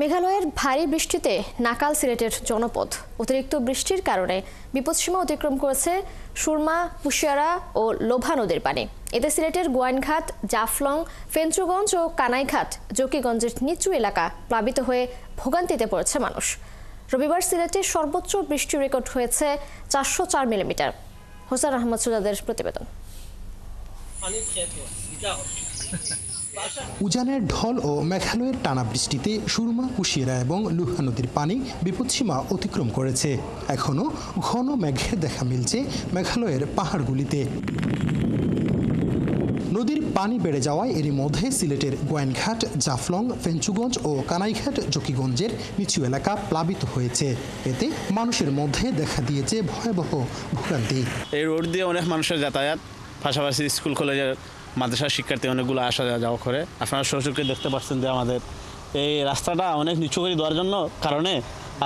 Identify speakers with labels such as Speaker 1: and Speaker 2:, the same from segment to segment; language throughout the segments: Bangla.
Speaker 1: মেঘালয়ের ভারী বৃষ্টিতে নাকাল সিলেটের জনপদ। অতিরিক্ত বৃষ্টির কারণে বিপদসীমা অতিক্রম করেছে সুরমা, কুশিয়ারা ও লোভা নদীর পানি। এতে সিলেটের গোয়াইনঘাট, জাফলং, ফেঞ্চুগঞ্জ ও কানাইঘাট, জকিগঞ্জের নিচু এলাকা প্লাবিত হয়ে ভোগান্তিতে পড়েছে মানুষ। রবিবার সিলেটে সর্বোচ্চ বৃষ্টি রেকর্ড হয়েছে 404 মিলিমিটার। হোসেন আহমদ সুজাদের প্রতিবেদন।
Speaker 2: উজানের ঢল ও মেঘালয়ের টানা বৃষ্টিতে সুরমা, কুশিয়ারা এবং লোহা নদীর পানি বিপদসীমা অতিক্রম করেছে। এখনও ঘন মেঘের দেখা মিলছে মেঘালয়ের পাহাড়গুলিতে। নদীর পানি বেড়ে যাওয়ায় এরই মধ্যে সিলেটের গোয়াইনঘাট, জাফলং, ফেঞ্চুগঞ্জ ও কানাইঘাট, জকিগঞ্জের নিচু এলাকা প্লাবিত হয়েছে। এতে মানুষের মধ্যে দেখা দিয়েছে ভয়াবহ ভোগান্তি।
Speaker 3: এই রোড দিয়ে অনেক মানুষের যাতায়াত, পাশাপাশি স্কুল কলেজের মাদ্রাসার শিক্ষার্থী অনেকগুলো আসা যাওয়া করে। আপনারা সরাসরি দেখতে পাচ্ছেন যে আমাদের এই রাস্তাটা অনেক নিচু করে দেওয়ার জন্য কারণে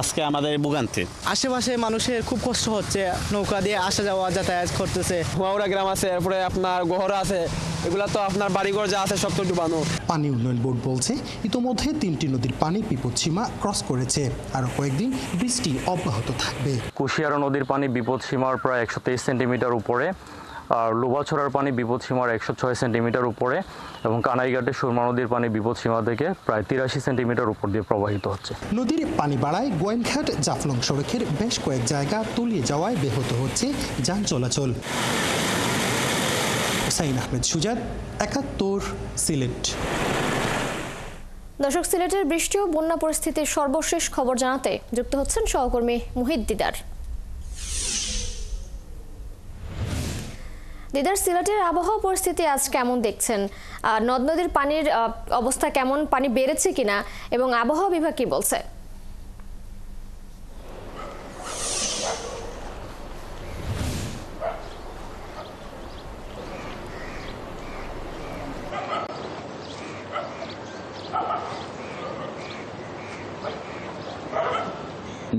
Speaker 3: আজকে আমাদের ভোগান্তি।
Speaker 4: আশেপাশে মানুষের খুব কষ্ট হচ্ছে, নৌকা দিয়ে আসা যাওয়া যাতায়াত করতেছে।
Speaker 5: হুয়াউড়া গ্রাম আছে, এরপরে আপনার গহরা আছে, এগুলা তো আপনার বাড়িঘর যা আছে সব তো ডুবানো।
Speaker 2: পানি উন্নয়ন বোর্ড বলছে ইতোমধ্যে 3টি নদীর পানি বিপদসীমা ক্রস করেছে। আরও কয়েকদিন বৃষ্টি অব্যাহত থাকবে।
Speaker 6: কুশিয়ারা নদীর পানি বিপদসীমার প্রায় 123 সেন্টিমিটার উপরে, আর লোবাছড়ার পানি বিপদসীমার 106 সেন্টিমিটার উপরে এবং কানাইঘাটে সুরমা নদীর পানি বিপদসীমা থেকে প্রায় 83 সেন্টিমিটার উপর দিয়ে প্রবাহিত হচ্ছে।
Speaker 2: নদীর পানি বাড়ায় গোয়াইনঘাট, জাফলং সড়কের বেশ কয়েক জায়গা তলিয়ে যাওয়ায় ব্যাহত হচ্ছে যান চলাচল। হুসাইন আহমেদ সুজাত, 71, সিলেট।
Speaker 1: দর্শক, সিলেটের বৃষ্টি ও বন্যা পরিস্থিতির সর্বশেষ খবর জানাতে যুক্ত হচ্ছেন সহকর্মী মুহিত দিদার। দিদার, সিলেটের আবহাওয়া পরিস্থিতি আজ কেমন দেখছেন? নদ নদীর পানির অবস্থা কেমন, পানি বেড়েছে কিনা এবং আবহাওয়া বিভাগ কি বলছে?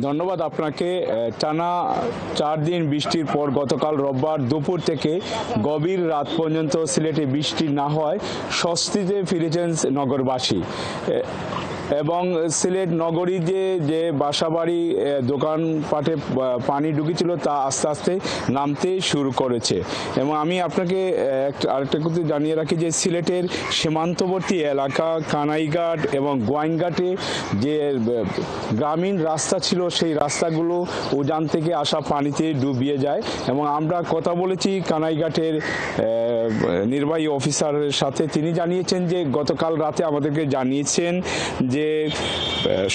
Speaker 7: ধন্যবাদ আপনাকে। টানা 4 দিন বৃষ্টির পর গতকাল রোববার দুপুর থেকে গভীর রাত পর্যন্ত সিলেটে বৃষ্টি না হওয়ায় স্বস্তিতে ফিরেছেন নগরবাসী এবং সিলেট নগরী যে বাসাবাড়ি, দোকানপাটে পানি ঢুকেছিল তা আস্তে আস্তে নামতে শুরু করেছে। এবং আমি আপনাকে আরেকটা কথা জানিয়ে রাখি যে সিলেটের সীমান্তবর্তী এলাকা কানাইঘাট এবং গোয়াইনঘাটে যে গ্রামীণ রাস্তা ছিল সেই রাস্তাগুলো উজান থেকে আসা পানিতে ডুবিয়ে যায়। এবং আমরা কথা বলেছি কানাইঘাটের নির্বাহী অফিসারের সাথে, তিনি জানিয়েছেন যে গতকাল রাতে আমাদেরকে জানিয়েছেন যে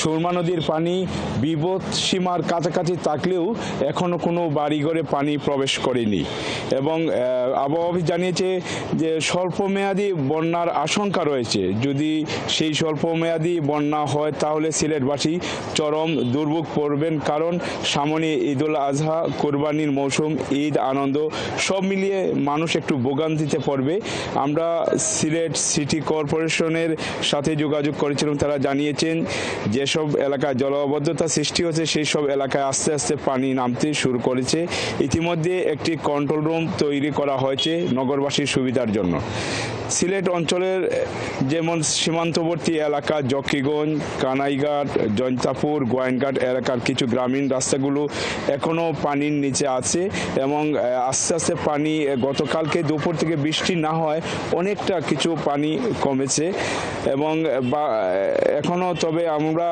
Speaker 7: সুরমা নদীর পানি বিপদ সীমার কাছাকাছি থাকলেও এখনো কোনো বাড়িঘরে পানি প্রবেশ করেনি। এবং আবহাওয়া অফিস জানিয়েছে যে স্বল্পমেয়াদী বন্যার আশঙ্কা রয়েছে। যদি সেই স্বল্পমেয়াদী বন্যা হয় তাহলে সিলেটবাসী চরম দুর্ভোগ পড়বেন, কারণ সামনে ঈদুল আজহা, কোরবানির মৌসুম, ঈদ আনন্দ সব মিলিয়ে মানুষ একটু ভোগান্তিতে পড়বে। আমরা সিলেট সিটি কর্পোরেশনের সাথে যোগাযোগ করেছিলাম, তারা জানিয়েছেন যেসব এলাকায় জলাবদ্ধতা সৃষ্টি হচ্ছে সেই সব এলাকায় আস্তে আস্তে পানি নামতে শুরু করেছে। ইতিমধ্যে একটি কন্ট্রোল রুম তৈরি করা হয়েছে নগরবাসীর সুবিধার জন্য। সিলেট অঞ্চলের যেমন সীমান্তবর্তী এলাকা জকিগঞ্জ, কানাইঘাট, জৈন্তাপুর, গোয়াইনঘাট এলাকার কিছু গ্রামীণ রাস্তাগুলো এখনও পানির নিচে আছে এবং আস্তে আস্তে পানি গতকালকে দুপুর থেকে বৃষ্টি না হয় অনেকটা কিছু পানি কমেছে। এবং এখনও তবে আমরা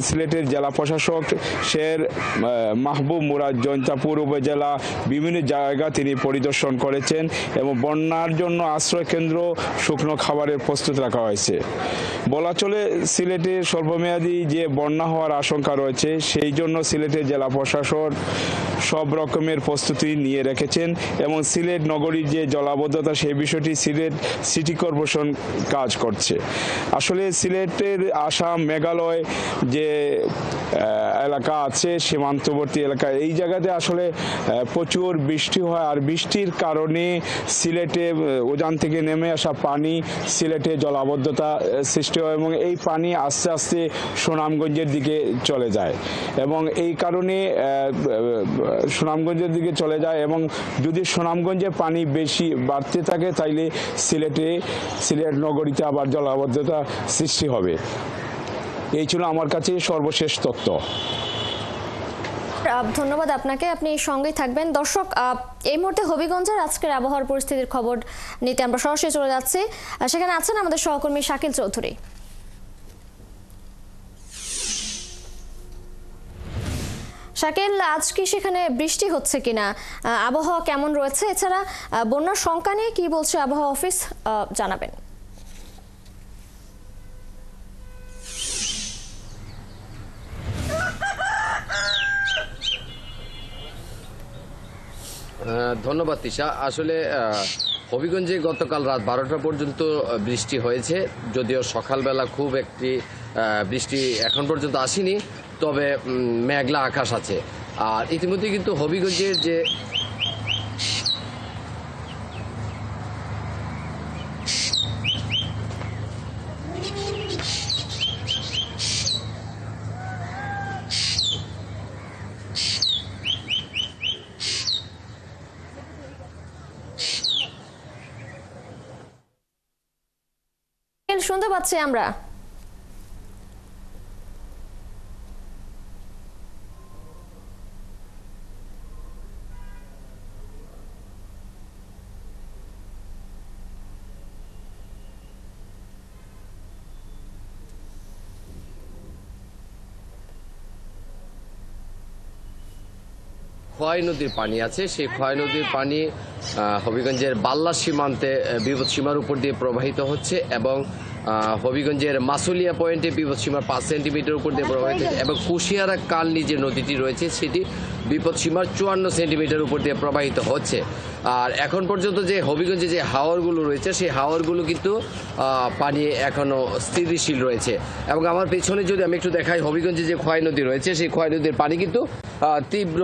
Speaker 7: সিলেটের জেলা প্রশাসক শের মাহবুব মুরাদ জৈন্তাপুর উপজেলা বিভিন্ন জায়গা তিনি পরিদর্শন করেছেন এবং বন্যার জন্য আশ্রয় কেন্দ্র, শুকনো খাবারের প্রস্তুত রাখা হয়েছে। বলা চলে সিলেটে স্বল্পমেয়াদী যে বন্যা হওয়ার আশঙ্কা রয়েছে সেই জন্য সিলেটের জেলা প্রশাসন সব রকমের প্রস্তুতি নিয়ে রেখেছেন এবং সিলেট নগরীর যে জলাবদ্ধতা সেই বিষয়টি সিলেট সিটি কর্পোরেশন কাজ করছে। আসলে সিলেটের আসাম, মেঘালয় যে এলাকা আছে সীমান্তবর্তী এলাকা, এই জায়গাতে আসলে প্রচুর বৃষ্টি হয় আর বৃষ্টির কারণে সিলেটে উজান থেকে নেমে আসা পানি সিলেটে জলাবদ্ধতা সৃষ্টি হয় এবং এই পানি আস্তে আস্তে সুনামগঞ্জের দিকে চলে যায় এবং এই কারণে সুনামগঞ্জের দিকে চলে যায় এবং যদি সুনামগঞ্জে পানি বেশি বাড়তে থাকে তাইলে সিলেট নগরীতে আবার জলাবদ্ধতা সৃষ্টি হবে। এই ছিল আমার কাছে সর্বশেষ তথ্য।
Speaker 1: ধন্যবাদ আপনাকে, আপনি সঙ্গেই থাকবেন। দর্শক, এই মুহূর্তে হবিগঞ্জের আজকের আবহাওয়ার পরিস্থিতির খবর নিতে আমরা সরাসরি চলে যাচ্ছি। সেখানে আছেন আমাদের সহকর্মী শাকিল চৌধুরী। শাকিল, আজ কি সেখানে বৃষ্টি হচ্ছে কিনা, আবহাওয়া কেমন রয়েছে, এছাড়া বন্যার শঙ্কা নিয়ে কি বলছে আবহাওয়া অফিস, জানাবেন।
Speaker 8: ধন্যবাদ তিশা। আসলে হবিগঞ্জে গতকাল রাত 12টা পর্যন্ত বৃষ্টি হয়েছে, যদিও সকালবেলা খুব একটি বৃষ্টি এখন পর্যন্ত আসেনি, তবে মেঘলা আকাশ আছে। আর ইতিমধ্যে কিন্তু হবিগঞ্জের যে
Speaker 1: শুনতে পাচ্ছি আমরা।
Speaker 8: খোয়াই নদীর পানি আছে, সেই খোয়াই নদীর পানি হবিগঞ্জের বাল্লা সীমান্তে বিপদ সীমার উপর দিয়ে প্রবাহিত হচ্ছে এবং হবিগঞ্জের মাসুলিয়া পয়েন্টে বিপদ সীমার 5 সেন্টিমিটার উপর দিয়ে প্রবাহিত হচ্ছে এবং কুশিয়ারা কালনি যে নদীটি রয়েছে সেটি বিপদ সীমার 54 সেন্টিমিটার উপর দিয়ে প্রবাহিত হচ্ছে। আর এখন পর্যন্ত যে হবিগঞ্জে যে হাওরগুলো রয়েছে সেই হাওরগুলো কিন্তু পানি এখনও স্থিতিশীল রয়েছে। এবং আমার পেছনে যদি আমি একটু দেখাই, হবিগঞ্জে যে খোয়াই নদী রয়েছে সেই খোয়াই নদীর পানি কিন্তু তীব্র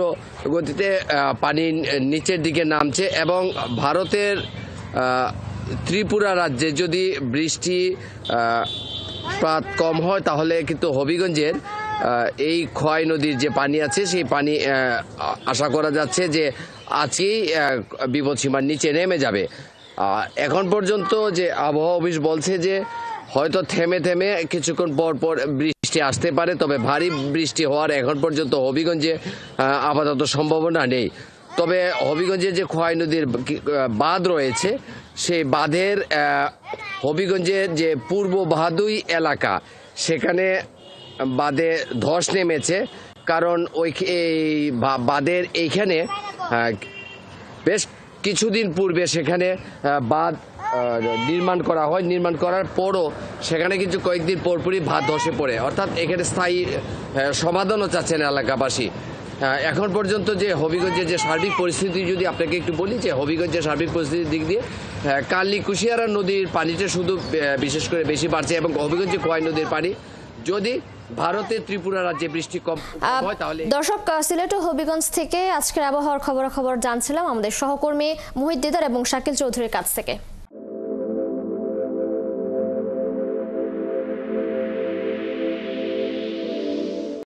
Speaker 8: গতিতে পানি নিচের দিকে নামছে এবং ভারতের ত্রিপুরা রাজ্যে যদি বৃষ্টি পাত কম হয় তাহলে কিন্তু হবিগঞ্জের এই খোয়াই নদীর যে পানি আছে সেই পানি আশা করা যাচ্ছে যে আজকেই বিপদসীমার নিচে নেমে যাবে। এখন পর্যন্ত যে আবহাওয়া অফিস বলছে যে হয়তো থেমে থেমে কিছুক্ষণ পর পর বৃষ্টি আসতে পারে, তবে ভারী বৃষ্টি হওয়ার এখন পর্যন্ত হবিগঞ্জে আপাতত সম্ভাবনা নেই। তবে হবিগঞ্জের যে খোয়াই নদীর বাঁধ রয়েছে সেই বাঁধের হবিগঞ্জের যে পূর্ব বাহাদুই এলাকা সেখানে বাঁধে ধস নেমেছে, কারণ এই বাঁধের এইখানে বেশ কিছুদিন পূর্বে সেখানে বাঁধ নির্মাণ করা হয়। নির্মাণ করার পরও সেখানে কিছু কয়েকদিন পরপরই বাঁধ ধসে পড়ে, অর্থাৎ এখানে স্থায়ী সমাধানও চাচ্ছেন এলাকাবাসী। এখন পর্যন্ত যে হবিগঞ্জের যে সার্বিক পরিস্থিতি যদি আপনাকে একটু বলি, যে হবিগঞ্জের সার্বিক পরিস্থিতির দিক দিয়ে কালনি কুশিয়ারা নদীর পানিটা শুধু বিশেষ করে বেশি বাড়ছে এবং হবিগঞ্জে খোয়াই নদীর পানি যদি ভারতের ত্রিপুরা রাজ্যে বৃষ্টি কম হয় তাহলে।
Speaker 1: দর্শক, সিলেট ও হবিগঞ্জ থেকে আজকের আবহাওয়ার খবরাখবর জানছিলাম আমাদের সহকর্মী মুহিত দিদার এবং শাকিল চৌধুরীর কাছ থেকে।